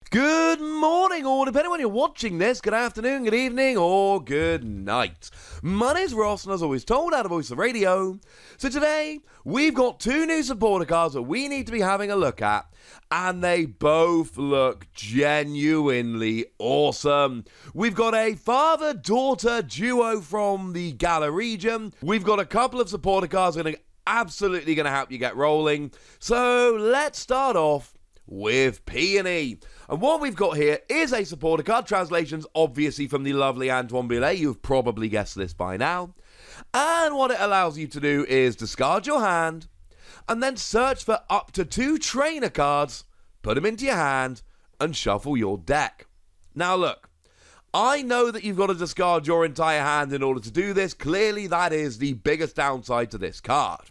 Good morning, or depending on when you're watching this, good afternoon, good evening, or good night. My name's Ross, and as always told, out of Voice of Radio. So today, we've got two new supporter cards that we need to be having a look at, and they both look genuinely awesome. We've got a father-daughter duo from the Galar region. We've got a couple of supporter cards that are absolutely going to help you get rolling. So let's start off with Peony. And what we've got here is a supporter card, translations obviously from the lovely Antoine Boulet. You've probably guessed this by now. And what it allows you to do is discard your hand and then search for up to 2 trainer cards, put them into your hand, and shuffle your deck. Now look, I know that you've got to discard your entire hand in order to do this. Clearly that is the biggest downside to this card.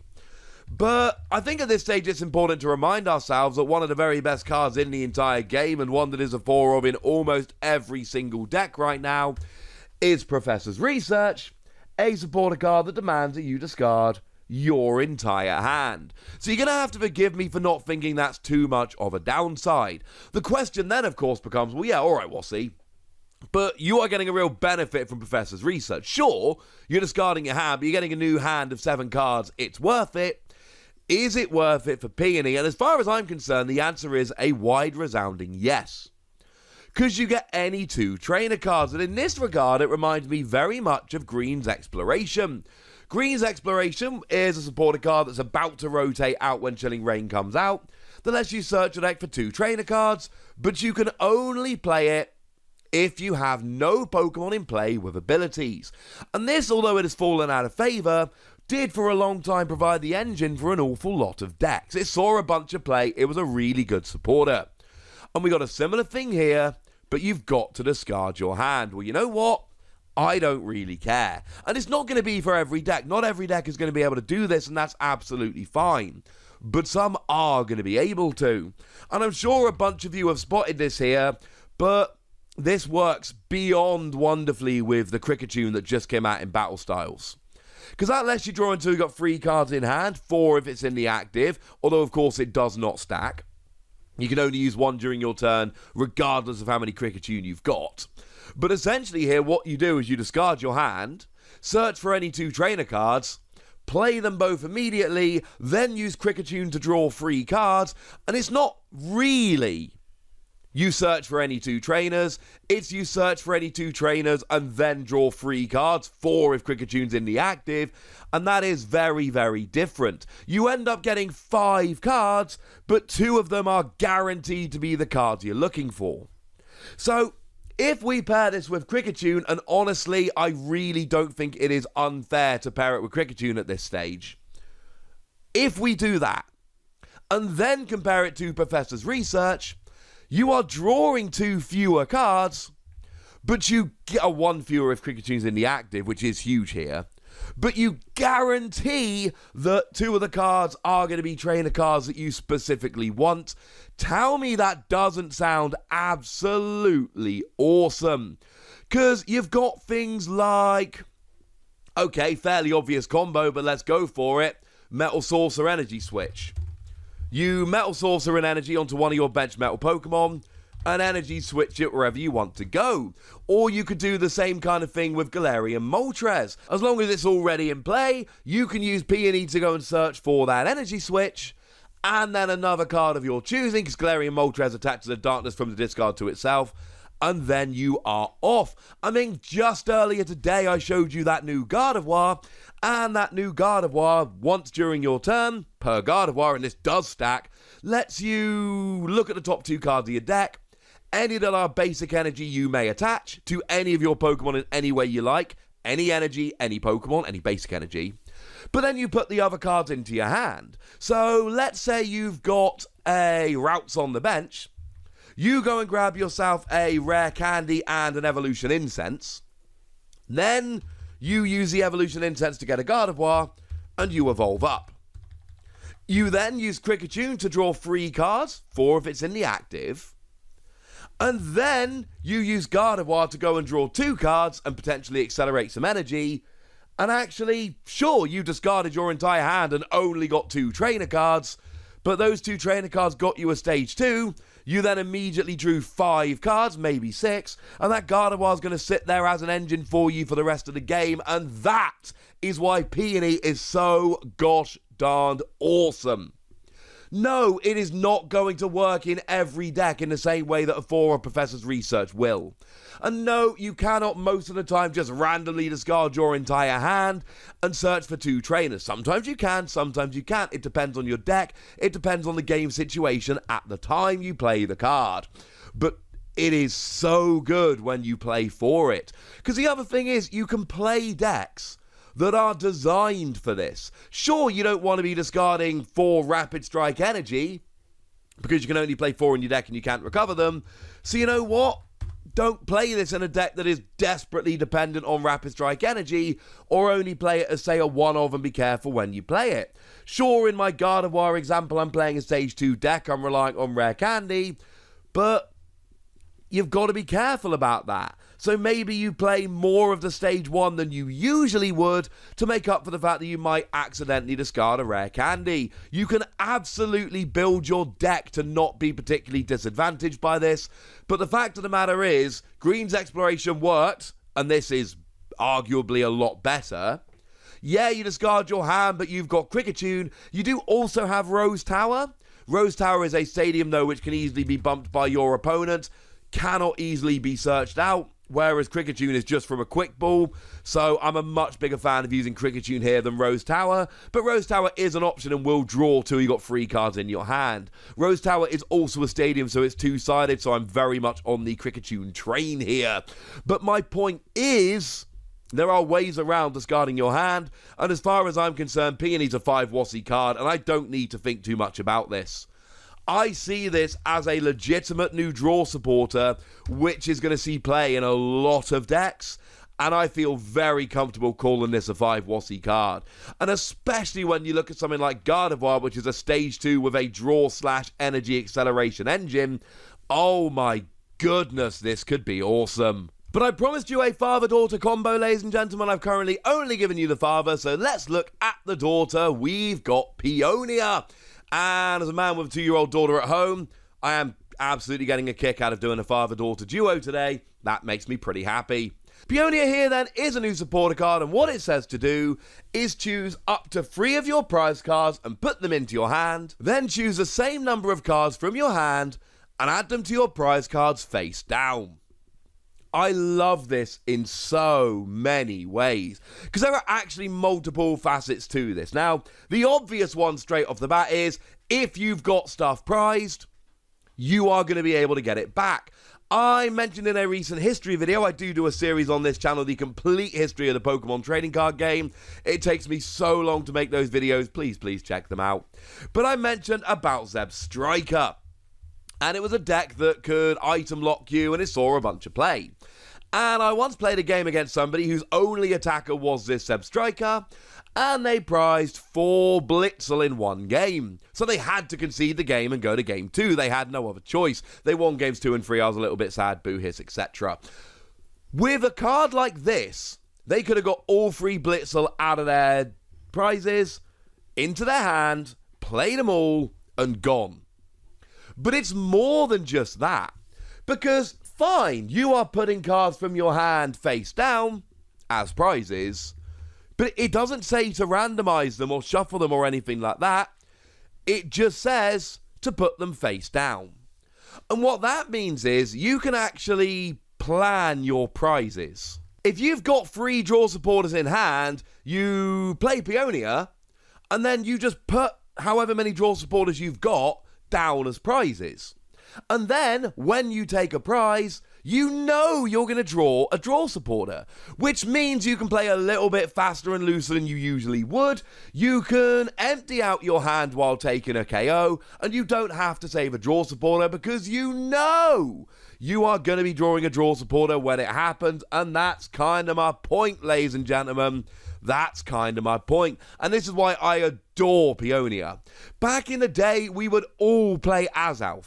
But I think at this stage it's important to remind ourselves that one of the very best cards in the entire game, and one that is a 4 of in almost every single deck right now, is Professor's Research, a supporter card that demands that you discard your entire hand. So you're going to have to forgive me for not thinking that's too much of a downside. The question then, of course, becomes, well, yeah, alright, Wassy, but you are getting a real benefit from Professor's Research. Sure, you're discarding your hand, but you're getting a new hand of 7 cards. It's worth it. Is it worth it for Peony? And as far as I'm concerned, the answer is a wide resounding yes. Because you get any 2 trainer cards, and in this regard, it reminds me very much of Green's Exploration. Green's Exploration is a supporter card that's about to rotate out when Chilling Reign comes out, that lets you search your deck for 2 trainer cards, but you can only play it if you have no Pokemon in play with abilities. And this, although it has fallen out of favour, did for a long time provide the engine for an awful lot of decks. It saw a bunch of play, it was a really good supporter. And we got a similar thing here, but you've got to discard your hand. Well, you know what? I don't really care. And it's not going to be for every deck. Not every deck is going to be able to do this, and that's absolutely fine. But some are going to be able to. And I'm sure a bunch of you have spotted this here, but this works beyond wonderfully with the Cricketune that just came out in Battle Styles. Because that lets you draw until you've got 3 cards in hand, 4 if it's in the active, although of course it does not stack. You can only use 1 during your turn, regardless of how many Cricketune you've got. But essentially here, what you do is you discard your hand, search for any 2 trainer cards, play them both immediately, then use Cricketune to draw 3 cards, and it's not really you search for any 2 trainers, it's you search for any 2 trainers and then draw 3 cards, 4 if Cricketune in the active, and that is very, very different. You end up getting 5 cards, but 2 of them are guaranteed to be the cards you're looking for. So, if we pair this with Cricketune, and honestly, I really don't think it is unfair to pair it with Cricketune at this stage. If we do that, and then compare it to Professor's Research, you are drawing 2 fewer cards, but you get a 1 fewer if Cricketune in the active, which is huge here. But you guarantee that 2 of the cards are going to be trainer cards that you specifically want. Tell me that doesn't sound absolutely awesome. Because you've got things like, okay, fairly obvious combo, but let's go for it. Metal Saucer Energy Switch. You Metal Saucer an energy onto one of your bench metal Pokemon, and energy switch it wherever you want to go. Or you could do the same kind of thing with Galarian Moltres. As long as it's already in play, you can use Peony to go and search for that energy switch, and then another card of your choosing, because Galarian Moltres attaches a darkness from the discard to itself, and then you are off. I mean, just earlier today I showed you that new Gardevoir, and that new Gardevoir, once during your turn, per Gardevoir, and this does stack, lets you look at the top 2 cards of your deck, any that are basic energy you may attach to any of your Pokemon in any way you like, any energy, any Pokemon, any basic energy, but then you put the other cards into your hand. So let's say you've got a Routes on the bench, you go and grab yourself a Rare Candy and an Evolution Incense, then you use the Evolution Incense to get a Gardevoir, and you evolve up. You then use Cricketune to draw 3 cards, 4 if it's in the active, and then you use Gardevoir to go and draw 2 cards and potentially accelerate some energy, and actually, sure, you discarded your entire hand and only got 2 trainer cards, but those 2 trainer cards got you a stage 2, You then immediately drew 5 cards, maybe 6, and that Gardevoir is going to sit there as an engine for you for the rest of the game, and that is why Peony is so gosh darned awesome. No, it is not going to work in every deck in the same way that a 4 Professor's Research will. And no, you cannot most of the time just randomly discard your entire hand and search for 2 trainers. Sometimes you can, sometimes you can't. It depends on your deck. It depends on the game situation at the time you play the card. But it is so good when you play for it. Because the other thing is, you can play decks that are designed for this. Sure, you don't want to be discarding 4 Rapid Strike Energy, because you can only play 4 in your deck and you can't recover them. So you know what? Don't play this in a deck that is desperately dependent on Rapid Strike Energy, or only play it as, say, a one-of and be careful when you play it. Sure, in my Gardevoir example, I'm playing a Stage 2 deck, I'm relying on Rare Candy, but you've got to be careful about that. So maybe you play more of the Stage 1 than you usually would to make up for the fact that you might accidentally discard a Rare Candy. You can absolutely build your deck to not be particularly disadvantaged by this, but the fact of the matter is, Green's Exploration worked, and this is arguably a lot better. Yeah, you discard your hand, but you've got Cricketune. You do also have Rose Tower. Rose Tower is a stadium, though, which can easily be bumped by your opponent, cannot easily be searched out, whereas Cricketune is just from a quick ball, so I'm a much bigger fan of using Cricketune here than Rose Tower, but Rose Tower is an option and will draw till you got 3 cards in your hand. Rose Tower is also a stadium, so it's 2-sided, so I'm very much on the Cricketune train here. But my point is, there are ways around discarding your hand, and as far as I'm concerned, Peony's a 5 Wassy card, and I don't need to think too much about this. I see this as a legitimate new draw supporter, which is going to see play in a lot of decks, and I feel very comfortable calling this a 5 Wassy card. And especially when you look at something like Gardevoir, which is a Stage 2 with a draw/energy acceleration engine, oh my goodness, this could be awesome. But I promised you a father-daughter combo, ladies and gentlemen. I've currently only given you the father, so let's look at the daughter. We've got Peonia. And as a man with a 2-year-old daughter at home, I am absolutely getting a kick out of doing a father-daughter duo today. That makes me pretty happy. Peonia here then is a new supporter card, and what it says to do is choose up to 3 of your prize cards and put them into your hand. Then choose the same number of cards from your hand and add them to your prize cards face down. I love this in so many ways, because there are actually multiple facets to this. Now, the obvious one straight off the bat is, if you've got stuff prized, you are going to be able to get it back. I mentioned in a recent history video, I do a series on this channel, the complete history of the Pokemon trading card game. It takes me so long to make those videos, please check them out. But I mentioned about Zebstrika. And it was a deck that could item lock you, and it saw a bunch of play. And I once played a game against somebody whose only attacker was this Zebstrika, and they prized 4 Blitzel in one game. So they had to concede the game and go to game 2. They had no other choice. They won games 2 and 3. I was a little bit sad, boo hiss, etc. With a card like this, they could have got all 3 Blitzel out of their prizes, into their hand, played them all, and gone. But it's more than just that. Because, fine, you are putting cards from your hand face down as prizes, but it doesn't say to randomize them or shuffle them or anything like that. It just says to put them face down. And what that means is you can actually plan your prizes. If you've got 3 draw supporters in hand, you play Peonia, and then you just put however many draw supporters you've got down as prizes. And then, when you take a prize, you know you're going to draw a draw supporter, which means you can play a little bit faster and looser than you usually would. You can empty out your hand while taking a KO, and you don't have to save a draw supporter because you know you are going to be drawing a draw supporter when it happens, and that's kind of my point, ladies and gentlemen. That's kind of my point. And this is why I adore Peonia. Back in the day, we would all play Azalf,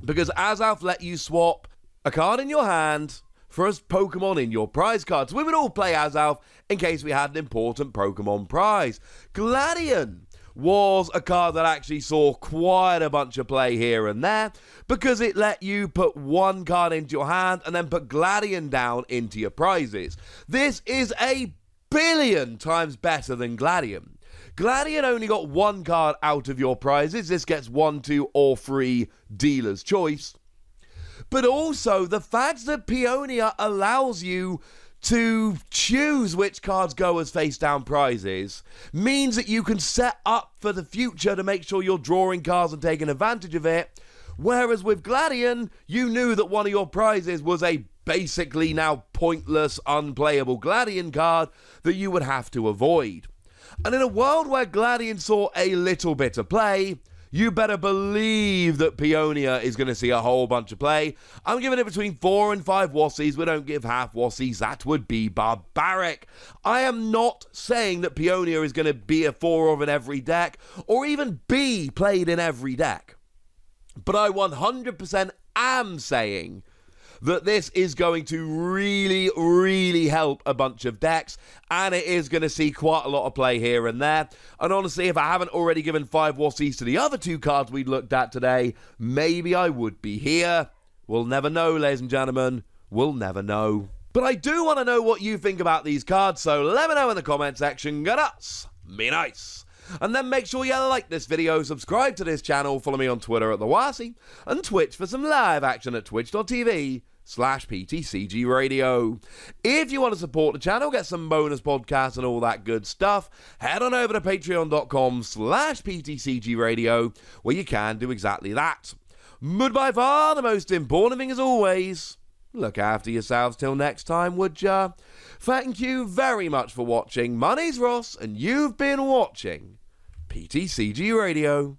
because Azalf let you swap a card in your hand for a Pokemon in your prize card. So we would all play Azalf in case we had an important Pokemon prize. Gladion was a card that actually saw quite a bunch of play here and there because it let you put one card into your hand and then put Gladion down into your prizes. This is a billion times better than Gladion. Gladion only got one card out of your prizes. This gets 1, 2, or 3 dealer's choice. But also, the fact that Peonia allows you to choose which cards go as face-down prizes means that you can set up for the future to make sure you're drawing cards and taking advantage of it. Whereas with Gladion, you knew that one of your prizes was a basically now pointless, unplayable Gladion card that you would have to avoid. And in a world where Gladion saw a little bit of play, you better believe that Peonia is going to see a whole bunch of play. I'm giving it between 4 and 5 Wossies. We don't give half Wossies. That would be barbaric. I am not saying that Peonia is going to be a 4 of in every deck, or even be played in every deck. But I 100% am saying that this is going to really, really help a bunch of decks, and it is going to see quite a lot of play here and there. And honestly, if I haven't already given 5 Wossies to the other 2 cards we looked at today, maybe I would be here. We'll never know, ladies and gentlemen. We'll never know. But I do want to know what you think about these cards, so let me know in the comment section. Go nuts. Be nice. And then make sure you like this video, subscribe to this channel, follow me on Twitter at TheWassie, and Twitch for some live action at twitch.tv/PTCG Radio. If you want to support the channel, get some bonus podcasts and all that good stuff, head on over to patreon.com/PTCG Radio, where you can do exactly that. But by far the most important thing as always, look after yourselves till next time, would ya? Thank you very much for watching. My name's Ross, and you've been watching PTCG Radio.